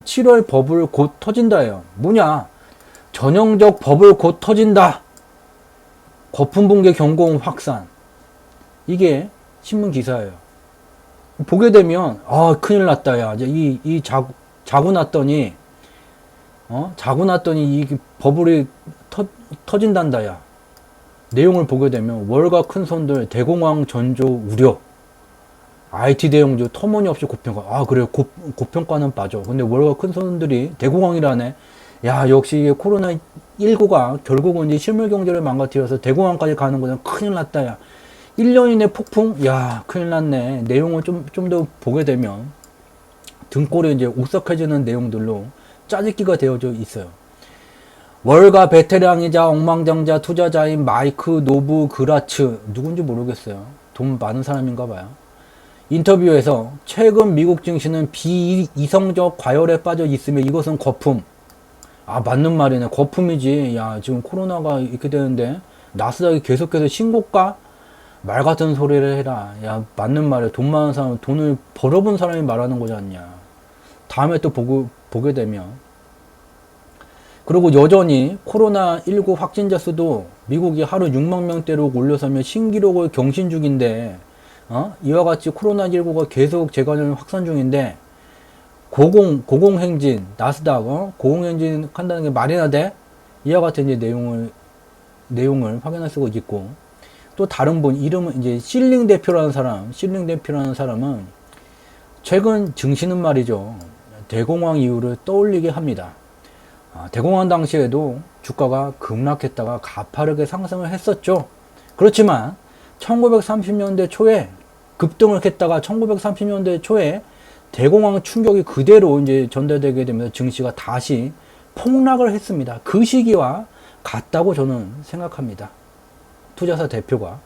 7월 버블 곧 터진다예요. 뭐냐? 전형적 버블 곧 터진다. 거품 붕괴 경고음 확산. 이게 신문 기사예요. 보게 되면 큰일 났다 야. 이제 자고 났더니 이 버블이 터진단다 야. 내용을 보게 되면 월가 큰 손들 대공황 전조 우려. IT 대형주 터무니없이 고평가. 그래요. 고평가는 빠져. 근데 월가 큰 손들이 대공황이라네. 야, 역시 이게 코로나19가 결국은 이제 실물 경제를 망가뜨려서 대공황까지 가는 거는 큰일 났다 야. 1년 이내 폭풍? 야, 큰일 났네. 내용을 좀 더 보게 되면 등골이 이제 오싹해지는 내용들로 짜깁기가 되어져 있어요. 월가 베테랑이자 엉망장자 투자자인 마이크 노브 그라츠, 누군지 모르겠어요. 돈 많은 사람인가 봐요. 인터뷰에서 최근 미국 증시는 비이성적 과열에 빠져 있으며 이것은 거품. 맞는 말이네. 거품이지. 야, 지금 코로나가 이렇게 되는데 나스닥이 계속해서 신고가? 말 같은 소리를 해라. 야, 맞는 말이야. 돈 많은 사람, 돈을 벌어본 사람이 말하는 거지 않냐. 다음에 또 보게 되면. 그리고 여전히 코로나19 확진자 수도 미국이 하루 6만 명대로 올려서며 신기록을 경신 중인데, 이와 같이 코로나19가 계속 재간을 확산 중인데, 고공행진, 나스닥, 고공행진 한다는 게 말이나 돼? 이와 같은 이제 내용을 확인할 수가 있고, 또 다른 분, 이름은 이제 실링 대표라는 사람은 최근 증시는 말이죠. 대공황 이후를 떠올리게 합니다. 대공황 당시에도 주가가 급락했다가 가파르게 상승을 했었죠. 그렇지만 1930년대 초에 급등을 했다가 1930년대 초에 대공황 충격이 그대로 이제 전달되게 되면서 증시가 다시 폭락을 했습니다. 그 시기와 같다고 저는 생각합니다. 투자사 대표가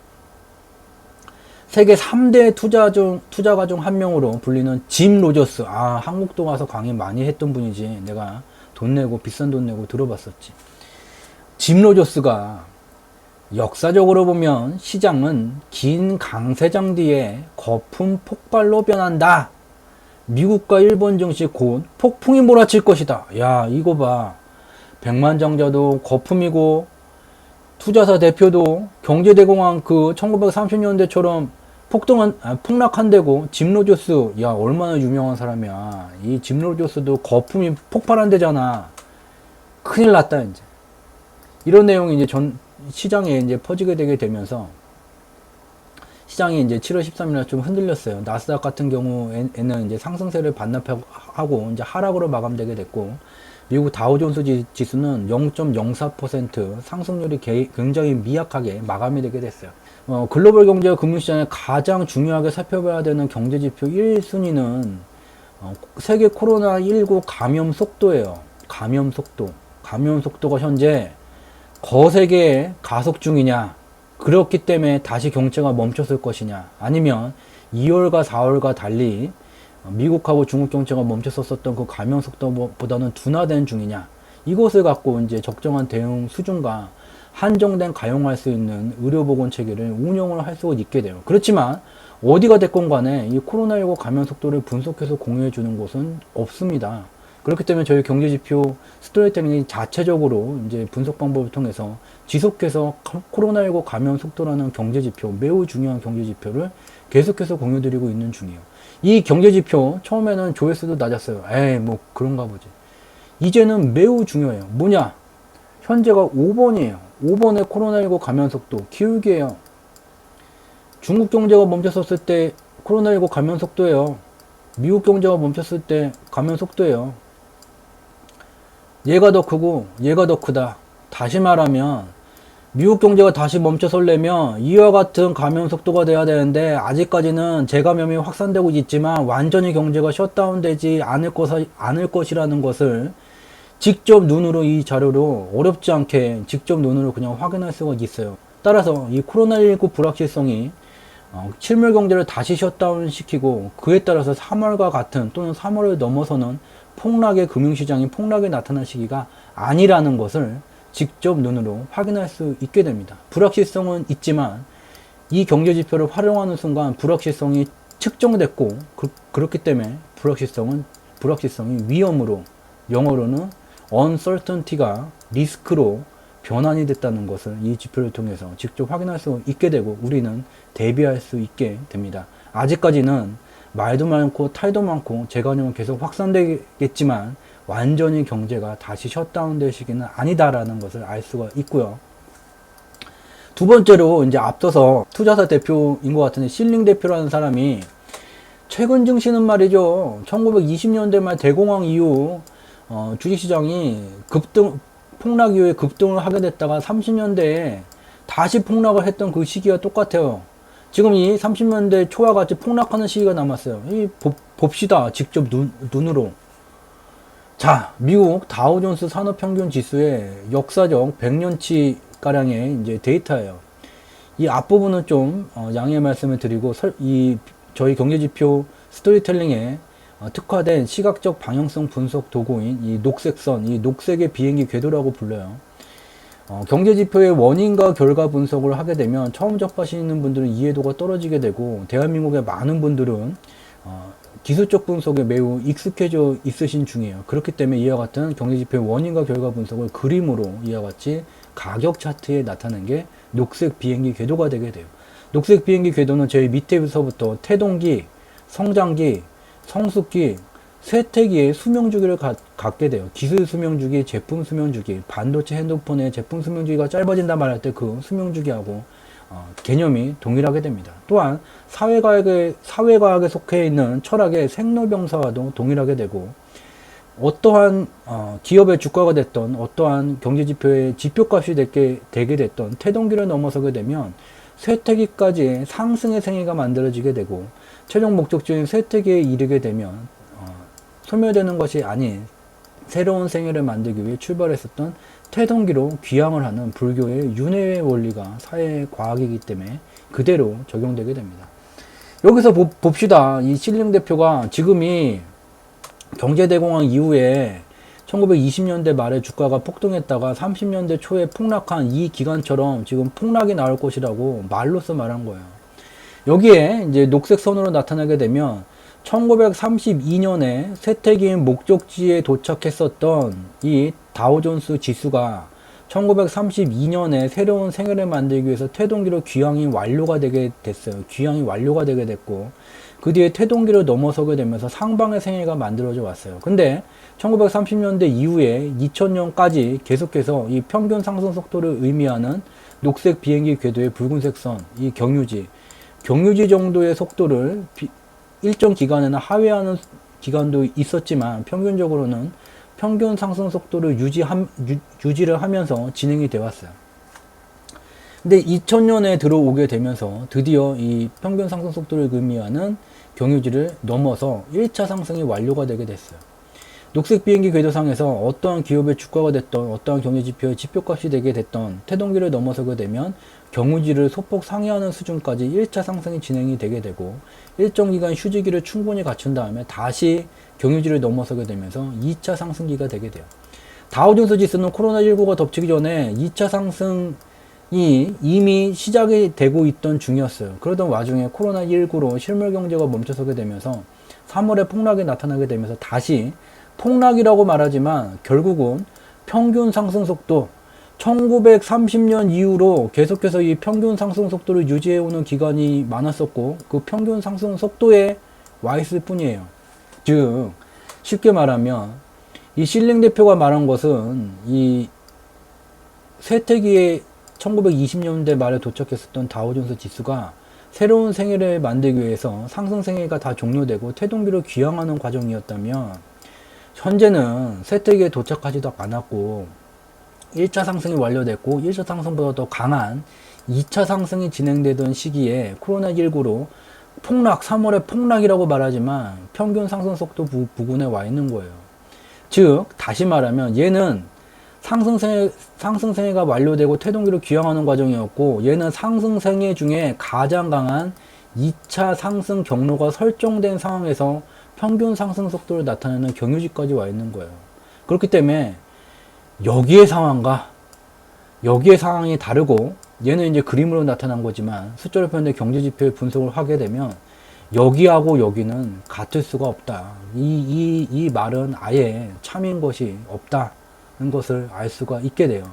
세계 3대 투자가 중 한 명으로 불리는 짐 로저스. 한국도 가서 강의 많이 했던 분이지. 내가 비싼 돈 내고 들어봤었지. 짐 로저스가 역사적으로 보면 시장은 긴 강세장 뒤에 거품 폭발로 변한다. 미국과 일본 증시 곧 폭풍이 몰아칠 것이다. 야, 이거 봐. 백만장자도 거품이고 투자사 대표도 경제대공황 1930년대처럼 폭락한대고, 짐 로저스, 야, 얼마나 유명한 사람이야. 이 짐 로저스도 거품이 폭발한대잖아. 큰일 났다, 이제. 이런 내용이 이제 시장에 이제 퍼지게 되게 되면서, 시장이 이제 7월 13일날 좀 흔들렸어요. 나스닥 같은 경우에는 이제 상승세를 반납하고, 이제 하락으로 마감되게 됐고, 미국 다우존스 지수는 0.04% 상승률이 굉장히 미약하게 마감이 되게 됐어요. 글로벌 경제와 금융시장에 가장 중요하게 살펴봐야 되는 경제지표 1순위는 세계 코로나19 감염 속도예요. 감염 속도가 현재 거세게 가속 중이냐, 그렇기 때문에 다시 경제가 멈췄을 것이냐, 아니면 2월과 4월과 달리 미국하고 중국 경제가 멈췄었던 그 감염 속도보다는 둔화된 중이냐, 이것을 갖고 이제 적정한 대응 수준과 한정된 가용할 수 있는 의료보건 체계를 운영을 할 수 있게 돼요. 그렇지만 어디가 됐건 간에 이 코로나19 감염 속도를 분석해서 공유해 주는 곳은 없습니다. 그렇기 때문에 저희 경제지표 스토리텔링이 자체적으로 이제 분석 방법을 통해서 지속해서 코로나19 감염 속도라는 경제지표, 매우 중요한 경제지표를 계속해서 공유드리고 있는 중이에요. 이 경제지표 처음에는 조회수도 낮았어요. 뭐 그런가 보지. 이제는 매우 중요해요. 뭐냐? 현재가 5번이에요. 5번의 코로나19 감염 속도 기울기예요. 중국 경제가 멈췄을 때 코로나19 감염 속도예요. 미국 경제가 멈췄을 때 감염 속도예요. 얘가 더 크고 얘가 더 크다. 다시 말하면 미국 경제가 다시 멈춰설려면 이와 같은 감염 속도가 돼야 되는데, 아직까지는 재감염이 확산되고 있지만 완전히 경제가 셧다운되지 않을 것이라는 것을 직접 눈으로, 이 자료로 어렵지 않게 직접 눈으로 그냥 확인할 수가 있어요. 따라서 이 코로나19 불확실성이 실물 경제를 다시 셧다운 시키고, 그에 따라서 3월과 같은 또는 3월을 넘어서는 폭락의 금융시장이 폭락이 나타날 시기가 아니라는 것을 직접 눈으로 확인할 수 있게 됩니다. 불확실성은 있지만 이 경제지표를 활용하는 순간 불확실성이 측정됐고, 그렇기 때문에 불확실성은 불확실성이 위험으로, 영어로는 uncertainty가 리스크로 변환이 됐다는 것을 이 지표를 통해서 직접 확인할 수 있게 되고 우리는 대비할 수 있게 됩니다. 아직까지는 말도 많고 탈도 많고 재간염은 계속 확산되겠지만 완전히 경제가 다시 셧다운 될 시기는 아니다라는 것을 알 수가 있고요. 두 번째로 이제 앞서서 투자사 대표인 것 같은데 실링 대표라는 사람이 최근 증시는 말이죠. 1920년대 말 대공황 이후 주식시장이 폭락 이후에 급등을 하게 됐다가 30년대에 다시 폭락을 했던 그 시기와 똑같아요. 지금 이 30년대 초와 같이 폭락하는 시기가 남았어요. 봅시다. 직접 눈으로. 자, 미국 다우존스 산업평균 지수의 역사적 100년치 가량의 이제 데이터예요. 이 앞부분은 좀 양해의 말씀을 드리고 저희 경제지표 스토리텔링에 특화된 시각적 방향성 분석 도구인 이 녹색선, 이 녹색의 비행기 궤도라고 불러요. 경제지표의 원인과 결과 분석을 하게 되면 처음 접하시는 분들은 이해도가 떨어지게 되고 대한민국의 많은 분들은 기술적 분석에 매우 익숙해져 있으신 중이에요. 그렇기 때문에 이와 같은 경제지표의 원인과 결과 분석을 그림으로 이와 같이 가격 차트에 나타낸 게 녹색 비행기 궤도가 되게 돼요. 녹색 비행기 궤도는 제일 밑에서부터 태동기, 성장기, 성숙기, 쇠퇴기의 수명주기를 갖게 돼요. 기술 수명주기, 제품 수명주기, 반도체 핸드폰의 제품 수명주기가 짧아진다 말할 때 그 수명주기하고 개념이 동일하게 됩니다. 또한 사회과학에 속해 있는 철학의 생로병사와도 동일하게 되고 어떠한 기업의 주가가 됐던 어떠한 경제지표의 지표값이 되게 됐던 태동기를 넘어서게 되면 쇠퇴기까지 상승의 생애가 만들어지게 되고 최종 목적지인 쇠퇴기에 이르게 되면 소멸되는 것이 아닌 새로운 생애를 만들기 위해 출발했었던 태동기로 귀향을 하는 불교의 윤회의 원리가 사회과학이기 때문에 그대로 적용되게 됩니다. 여기서 봅시다. 이 실링 대표가 지금이 경제대공황 이후에 1920년대 말에 주가가 폭등했다가 30년대 초에 폭락한 이 기간처럼 지금 폭락이 나올 것이라고 말로써 말한 거예요. 여기에 이제 녹색 선으로 나타나게 되면 1932년에 쇠퇴기인 목적지에 도착했었던 이 다우존스 지수가 1932년에 새로운 생애를 만들기 위해서 태동기로 귀향이 완료가 되게 됐어요. 귀향이 완료가 되게 됐고 그 뒤에 태동기를 넘어서게 되면서 상방의 생애가 만들어져 왔어요. 근데 1930년대 이후에 2000년까지 계속해서 이 평균 상승 속도를 의미하는 녹색 비행기 궤도의 붉은색 선, 이 경유지 정도의 속도를 일정 기간에는 하회하는 기간도 있었지만 평균적으로는 평균 상승 속도를 유지를 하면서 진행이 되어 왔어요. 근데 2000년에 들어오게 되면서 드디어 이 평균 상승 속도를 의미하는 경유지를 넘어서 1차 상승이 완료가 되게 됐어요. 녹색 비행기 궤도상에서 어떠한 기업의 주가가 됐던 어떠한 경제지표의 지표값이 되게 됐던 태동기를 넘어서게 되면 경유지를 소폭 상회하는 수준까지 1차 상승이 진행이 되게 되고 일정 기간 휴지기를 충분히 갖춘 다음에 다시 경유지를 넘어서게 되면서 2차 상승기가 되게 돼요. 다우존스 지수는 코로나19가 덮치기 전에 2차 상승이 이미 시작이 되고 있던 중이었어요. 그러던 와중에 코로나19로 실물 경제가 멈춰서게 되면서 3월에 폭락이 나타나게 되면서 다시 폭락이라고 말하지만 결국은 평균 상승 속도 1930년 이후로 계속해서 이 평균 상승 속도를 유지해오는 기간이 많았었고 그 평균 상승 속도에 와 있을 뿐이에요. 즉 쉽게 말하면 이 실링 대표가 말한 것은 이 쇠퇴기에 1920년대 말에 도착했었던 다우존스 지수가 새로운 생애를 만들기 위해서 상승 생애가 다 종료되고 태동기로 귀향하는 과정이었다면 현재는 쇠퇴기에 도착하지도 않았고 1차 상승이 완료됐고 1차 상승보다 더 강한 2차 상승이 진행되던 시기에 코로나19로 폭락, 3월에 폭락이라고 말하지만 평균 상승 속도 부근에 와 있는 거예요. 즉 다시 말하면 얘는 상승생애가 완료되고 태동기로 귀향하는 과정이었고 얘는 상승생애 중에 가장 강한 2차 상승 경로가 설정된 상황에서 평균 상승 속도를 나타내는 경유지까지 와 있는 거예요. 그렇기 때문에 여기의 상황과 여기의 상황이 다르고 얘는 이제 그림으로 나타난 거지만 숫자로 표현된 경제지표의 분석을 하게 되면 여기하고 여기는 같을 수가 없다. 이 말은 아예 참인 것이 없다는 것을 알 수가 있게 돼요.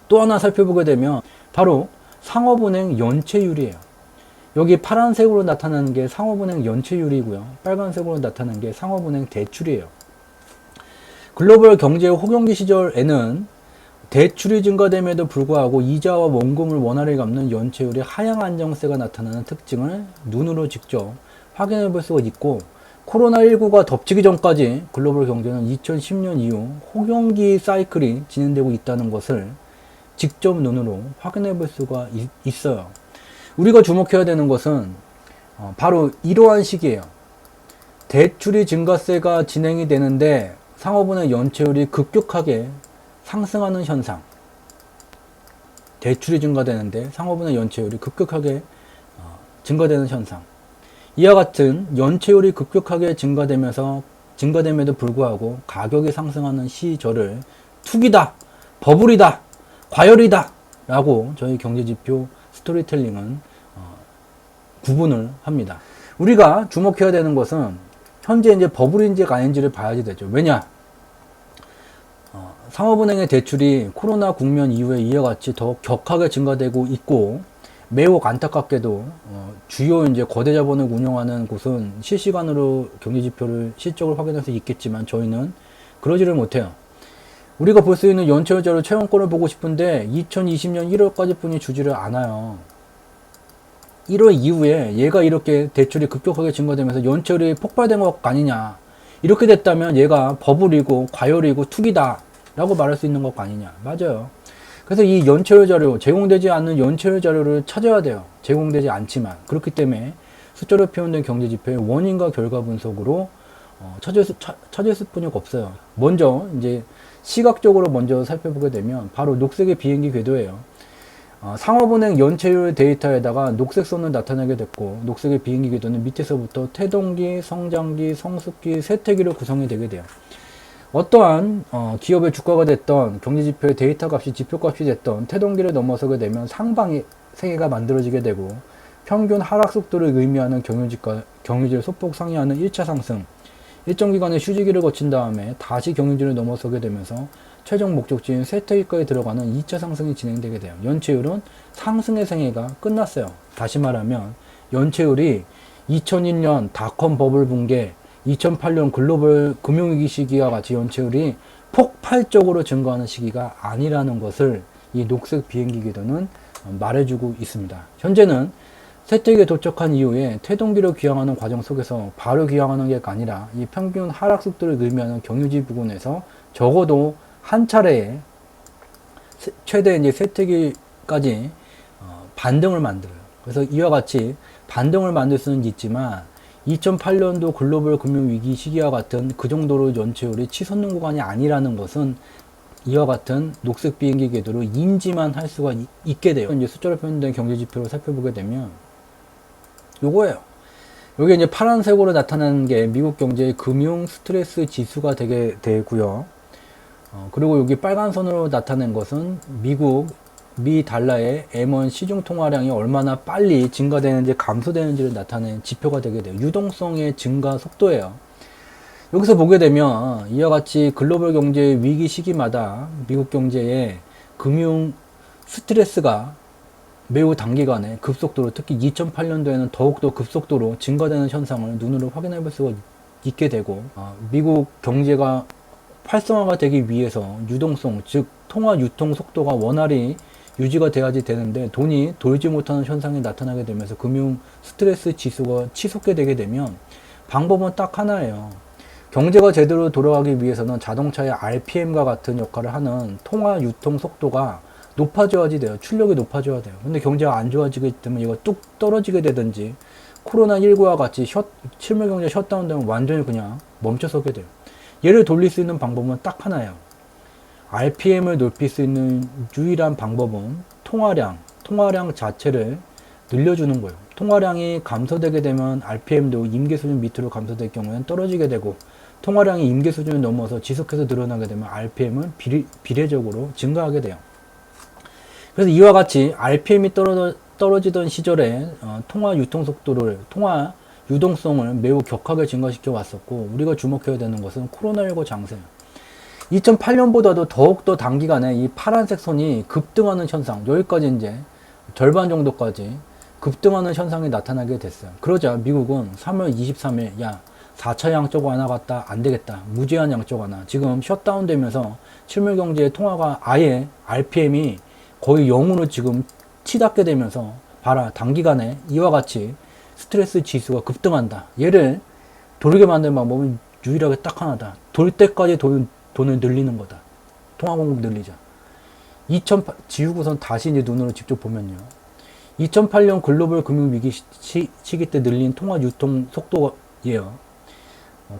또 하나 살펴보게 되면 바로 상업은행 연체율이에요. 여기 파란색으로 나타나는 게 상업은행 연체율이고요. 빨간색으로 나타나는 게 상업은행 대출이에요. 글로벌 경제 호경기 시절에는 대출이 증가됨에도 불구하고 이자와 원금을 원활히 갚는 연체율의 하향 안정세가 나타나는 특징을 눈으로 직접 확인해 볼 수가 있고, 코로나19가 덮치기 전까지 글로벌 경제는 2010년 이후 호경기 사이클이 진행되고 있다는 것을 직접 눈으로 확인해 볼 수가 있어요. 우리가 주목해야 되는 것은 바로 이러한 시기예요. 대출이 증가세가 진행이 되는데 상업은행 연체율이 급격하게 상승하는 현상. 대출이 증가되는데 상업은행 연체율이 급격하게 증가되는 현상. 이와 같은 연체율이 급격하게 증가됨에도 불구하고 가격이 상승하는 시절을 투기다, 버블이다, 과열이다 라고 저희 경제지표 스토리텔링은 구분을 합니다. 우리가 주목해야 되는 것은 현재 이제 버블인지 아닌지를 봐야지 되죠. 왜냐? 상업은행의 대출이 코로나 국면 이후에 이와 같이 더 격하게 증가되고 있고, 매우 안타깝게도 주요 이제 거대 자본을 운영하는 곳은 실시간으로 경제지표를 실적을 확인할 수 있겠지만 저희는 그러지를 못해요. 우리가 볼 수 있는 연체율자료 채권권을 보고 싶은데 2020년 1월까지 뿐이 주지를 않아요. 1월 이후에 얘가 이렇게 대출이 급격하게 증가되면서 연체율이 폭발된 것 아니냐. 이렇게 됐다면 얘가 버블이고 과열이고 투기다 라고 말할 수 있는 것 아니냐. 맞아요. 그래서 이 연체율 자료, 제공되지 않는 연체율 자료를 찾아야 돼요. 제공되지 않지만. 그렇기 때문에 숫자로 표현된 경제지표의 원인과 결과 분석으로 찾을 수뿐이 없어요. 먼저 이제 시각적으로 먼저 살펴보게 되면 바로 녹색의 비행기 궤도예요. 상업은행 연체율 데이터에다가 녹색 선을 나타내게 됐고, 녹색의 비행기 궤도는 밑에서부터 태동기, 성장기, 성숙기, 쇠퇴기로 구성이 되게 돼요. 어떠한 기업의 주가가 됐던 경제지표의 데이터 값이 지표값이 됐던 태동기를 넘어서게 되면 상방의 세계가 만들어지게 되고, 평균 하락 속도를 의미하는 경유지를 소폭 상회하는 1차 상승, 일정 기간의 휴지기를 거친 다음에 다시 경유지를 넘어서게 되면서 최종 목적지인 쇠퇴기까지 들어가는 2차 상승이 진행되게 돼요. 연체율은 상승의 생애가 끝났어요. 다시 말하면 연체율이 2001년 닷컴 버블 붕괴, 2008년 글로벌 금융위기 시기와 같이 연체율이 폭발적으로 증가하는 시기가 아니라는 것을 이 녹색 비행기 궤도는 말해주고 있습니다. 현재는 쇠퇴기에 도착한 이후에 태동기로 귀향하는 과정 속에서 바로 귀향하는 게 아니라 이 평균 하락 속도를 의미하는 경유지 부근에서 적어도 한 차례에 최대 이제 쇠퇴기까지 반등을 만들어요. 그래서 이와 같이 반등을 만들 수는 있지만 2008년도 글로벌 금융위기 시기와 같은 그 정도로 연체율이 치솟는 구간이 아니라는 것은 이와 같은 녹색 비행기 궤도로 인지만 할 수가 있게 돼요. 이제 숫자로 표현된 경제지표를 살펴보게 되면 요거예요. 여기 이제 파란색으로 나타나는 게 미국 경제의 금융 스트레스 지수가 되게 되고요. 그리고 여기 빨간 선으로 나타낸 것은 미 달러의 M1 시중 통화량이 얼마나 빨리 증가되는지 감소되는지를 나타낸 지표가 되게 돼요. 유동성의 증가 속도예요. 여기서 보게 되면 이와 같이 글로벌 경제 위기 시기마다 미국 경제의 금융 스트레스가 매우 단기간에 급속도로, 특히 2008년도에는 더욱더 급속도로 증가되는 현상을 눈으로 확인해 볼 수가 있게 되고, 미국 경제가 활성화가 되기 위해서 유동성, 즉 통화 유통 속도가 원활히 유지가 돼야지 되는데 돈이 돌지 못하는 현상이 나타나게 되면서 금융 스트레스 지수가 치솟게 되게 되면 방법은 딱 하나예요. 경제가 제대로 돌아가기 위해서는 자동차의 RPM과 같은 역할을 하는 통화 유통 속도가 높아져야지 돼요. 출력이 높아져야 돼요. 근데 경제가 안 좋아지게 되면 이거 뚝 떨어지게 되든지, 코로나19와 같이 실물 경제 셧다운 되면 완전히 그냥 멈춰서게 돼요. 얘를 돌릴 수 있는 방법은 딱 하나예요. RPM을 높일 수 있는 유일한 방법은 통화량 자체를 늘려주는 거예요. 통화량이 감소되게 되면 RPM도 임계 수준 밑으로 감소될 경우에는 떨어지게 되고, 통화량이 임계 수준을 넘어서 지속해서 늘어나게 되면 RPM은 비례적으로 증가하게 돼요. 그래서 이와 같이 RPM이 떨어지던 시절에 통화 유통 속도를, 통화 유동성을 매우 격하게 증가시켜 왔었고, 우리가 주목해야 되는 것은 코로나19 장세. 2008년보다도 더욱더 단기간에 이 파란색 선이 급등하는 현상, 여기까지 이제 절반 정도까지 급등하는 현상이 나타나게 됐어요. 그러자 미국은 3월 23일, 야, 4차 양적 완화 갔다 안 되겠다. 무제한 양적 완화. 지금 셧다운 되면서 실물 경제의 통화가 아예 RPM이 거의 0으로 지금 치닫게 되면서 봐라. 단기간에 이와 같이 스트레스 지수가 급등한다. 얘를 돌게 만드는 방법은 유일하게 딱 하나다. 돌 때까지 돈을 늘리는 거다. 통화 공급 늘리자. 지우고선 다시 이제 눈으로 직접 보면요. 2008년 글로벌 금융위기 시기 때 늘린 통화 유통 속도예요.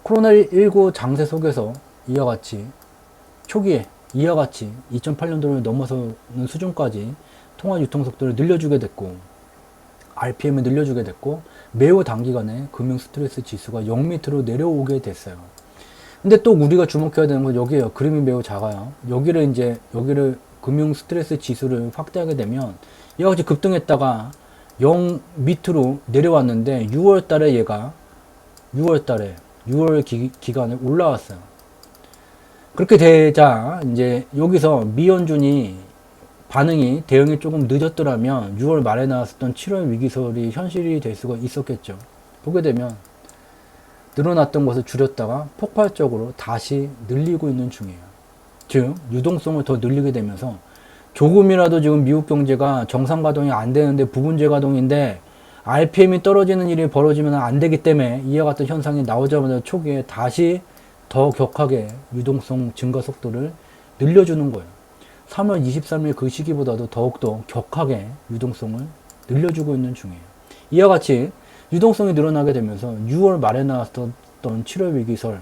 코로나19 장세 속에서 이와 같이 초기에 이와 같이 2008년도를 넘어서는 수준까지 통화 유통 속도를 늘려주게 됐고 RPM을 늘려주게 됐고 매우 단기간에 금융 스트레스 지수가 0 밑으로 내려오게 됐어요. 근데 또 우리가 주목해야 되는 건 여기에요. 그림이 매우 작아요. 여기를 금융 스트레스 지수를 확대하게 되면 이와 같이 급등했다가 0 밑으로 내려왔는데 6월 달에 얘가 6월 기간에 올라왔어요. 그렇게 되자 이제 여기서 미연준이 대응이 조금 늦었더라면 6월 말에 나왔었던 7월 위기설이 현실이 될 수가 있었겠죠. 보게 되면 늘어났던 것을 줄였다가 폭발적으로 다시 늘리고 있는 중이에요. 즉 유동성을 더 늘리게 되면서 조금이라도 지금 미국 경제가 정상 가동이 안 되는데 부분제 가동인데 RPM이 떨어지는 일이 벌어지면 안 되기 때문에 이와 같은 현상이 나오자마자 초기에 다시 더 격하게 유동성 증가 속도를 늘려주는 거예요. 3월 23일 그 시기보다도 더욱더 격하게 유동성을 늘려주고 있는 중이에요. 이와 같이 유동성이 늘어나게 되면서 6월 말에 나왔던 7월 위기설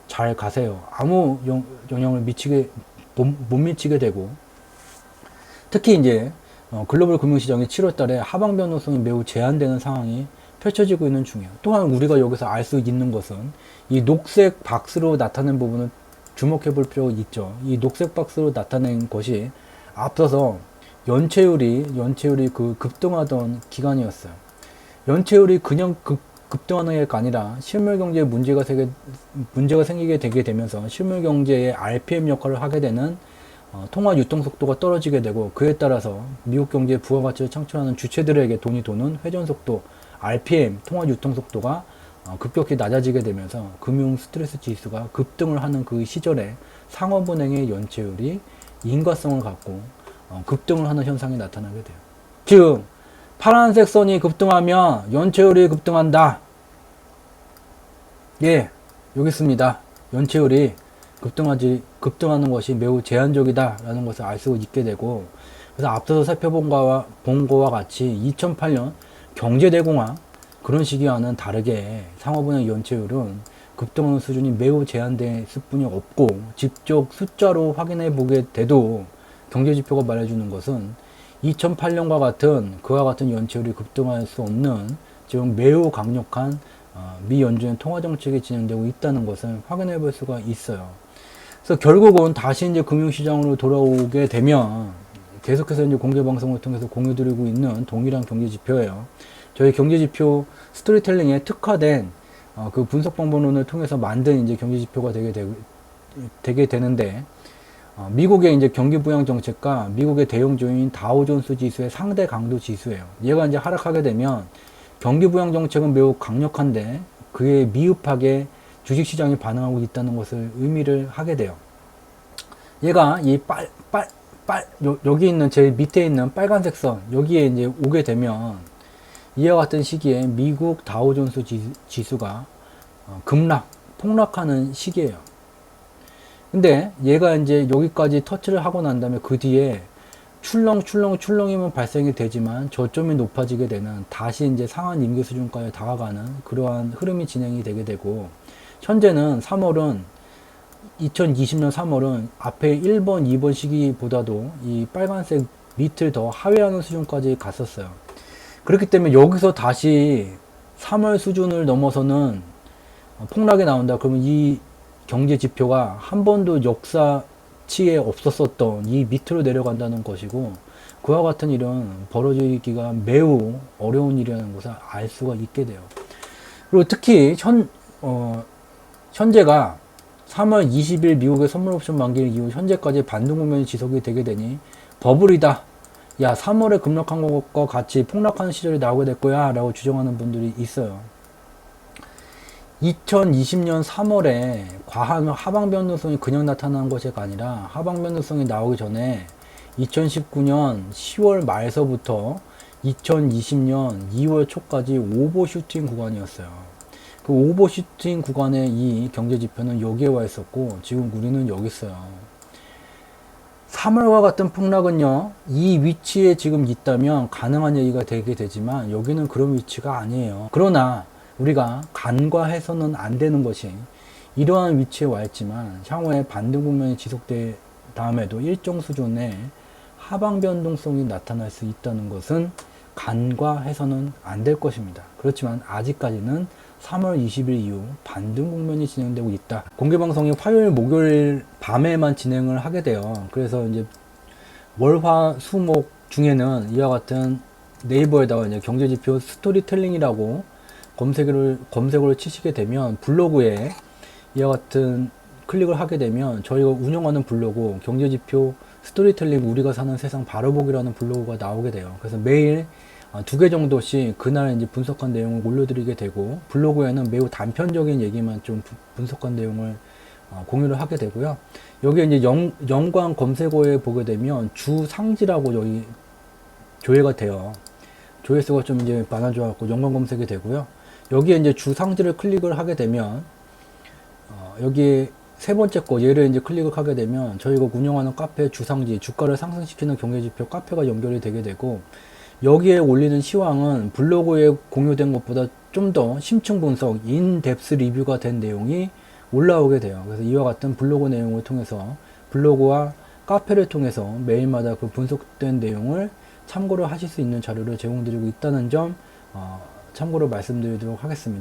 잘 가세요. 아무 영향을 못 미치게 되고 특히 이제 글로벌 금융시장이 7월 달에 하방 변동성이 매우 제한되는 상황이 펼쳐지고 있는 중이에요. 또한 우리가 여기서 알 수 있는 것은 이 녹색 박스로 나타낸 부분을 주목해 볼 필요가 있죠. 이 녹색 박스로 나타낸 것이 앞서서 연체율이 그 급등하던 기간이었어요. 연체율이 그냥 급등하는 게 아니라 실물 경제에 문제가 생기게 되게 되면서 실물 경제의 RPM 역할을 하게 되는 통화 유통 속도가 떨어지게 되고 그에 따라서 미국 경제에 부가가치를 창출하는 주체들에게 돈이 도는 회전 속도 RPM 통화 유통 속도가 급격히 낮아지게 되면서 금융 스트레스 지수가 급등을 하는 그 시절에 상업은행의 연체율이 인과성을 갖고 급등을 하는 현상이 나타나게 돼요. 즉 파란색 선이 급등하면 연체율이 급등한다. 예, 여기 있습니다. 연체율이 급등하는 것이 매우 제한적이다 라는 것을 알 수 있게 되고 그래서 앞서서 살펴본 거와 같이 2008년 경제대공황 그런 시기와는 다르게 상업은행 연체율은 급등하는 수준이 매우 제한됐을 뿐이 없고 직접 숫자로 확인해 보게 돼도 경제지표가 말해주는 것은 2008년과 같은 그와 같은 연체율이 급등할 수 없는 지금 매우 강력한 미 연준의 통화정책이 진행되고 있다는 것을 확인해 볼 수가 있어요. 그래서 결국은 다시 이제 금융시장으로 돌아오게 되면 계속해서 이제 공개방송을 통해서 공유드리고 있는 동일한 경제지표예요. 저희 경제지표 스토리텔링에 특화된 그 분석 방법론을 통해서 만든 이제 경제지표가 되게 되는데 미국의 이제 경기 부양 정책과 미국의 대형 조인인 다우존스 지수의 상대 강도 지수예요. 얘가 이제 하락하게 되면 경기 부양 정책은 매우 강력한데 그에 미흡하게 주식시장이 반응하고 있다는 것을 의미를 하게 돼요. 얘가 이 여기 있는 제일 밑에 있는 빨간색 선 여기에 이제 오게 되면 이와 같은 시기에 미국 다우존스 지수가 폭락하는 시기예요. 근데 얘가 이제 여기까지 터치를 하고 난 다음에 그 뒤에 출렁이면 발생이 되지만 저점이 높아지게 되는 다시 이제 상한 임계 수준까지 다가가는 그러한 흐름이 진행이 되게 되고 현재는 2020년 3월은 앞에 1번, 2번 시기보다도 이 빨간색 밑을 더 하회하는 수준까지 갔었어요. 그렇기 때문에 여기서 다시 3월 수준을 넘어서는 폭락이 나온다. 그러면 이 경제 지표가 한 번도 역사 위치에 없었었던 이 밑으로 내려간다는 것이고, 그와 같은 일은 벌어지기가 매우 어려운 일이라는 것을 알 수가 있게 돼요. 그리고 특히 현재가 3월 20일 미국의 선물 옵션 만기 이후 현재까지 반등 국면이 지속이 되게 되니 버블이다. 야, 3월에 급락한 것과 같이 폭락하는 시절이 나오게 될 거야 라고 주장하는 분들이 있어요. 2020년 3월에 과한 하방 변동성이 그냥 나타난 것이 아니라 하방 변동성이 나오기 전에 2019년 10월 말서부터 2020년 2월 초까지 오버슈팅 구간이었어요. 그 오버슈팅 구간의 이 경제지표는 여기에 와 있었고, 지금 우리는 여기 있어요. 3월과 같은 폭락은요, 이 위치에 지금 있다면 가능한 얘기가 되게 되지만, 여기는 그런 위치가 아니에요. 그러나 우리가 간과해서는 안 되는 것이, 이러한 위치에 와 있지만 향후에 반등 국면이 지속될 다음에도 일정 수준의 하방 변동성이 나타날 수 있다는 것은 간과해서는 안 될 것입니다. 그렇지만 아직까지는 3월 20일 이후 반등 국면이 진행되고 있다. 공개방송이 화요일, 목요일 밤에만 진행을 하게 돼요. 그래서 이제 월, 화, 수, 목 중에는 이와 같은 네이버에다가 이제 경제지표 스토리텔링이라고 검색어를 치시게 되면 블로그에 이와 같은 클릭을 하게 되면 저희가 운영하는 블로그 경제지표 스토리텔링 우리가 사는 세상 바로보기라는 블로그가 나오게 돼요. 그래서 매일 2개 정도씩 그날 이제 분석한 내용을 올려드리게 되고, 블로그에는 매우 단편적인 얘기만 좀 분석한 내용을 공유를 하게 되고요. 여기에 이제 연관 검색어에 보게 되면 주 상지라고 여기 조회가 돼요. 조회수가 좀 이제 많아져갖고 연관 검색이 되고요. 여기에 이제 주 상지를 클릭을 하게 되면 여기에 세 번째 거 얘를 이제 클릭을 하게 되면 저희가 운영하는 카페 주상지, 주가를 상승시키는 경제지표 카페가 연결이 되게 되고, 여기에 올리는 시황은 블로그에 공유된 것보다 좀 더 심층 분석, 인덱스 리뷰가 된 내용이 올라오게 돼요. 그래서 이와 같은 블로그 내용을 통해서, 블로그와 카페를 통해서 매일마다 그 분석된 내용을 참고를 하실 수 있는 자료를 제공드리고 있다는 점 참고로 말씀드리도록 하겠습니다.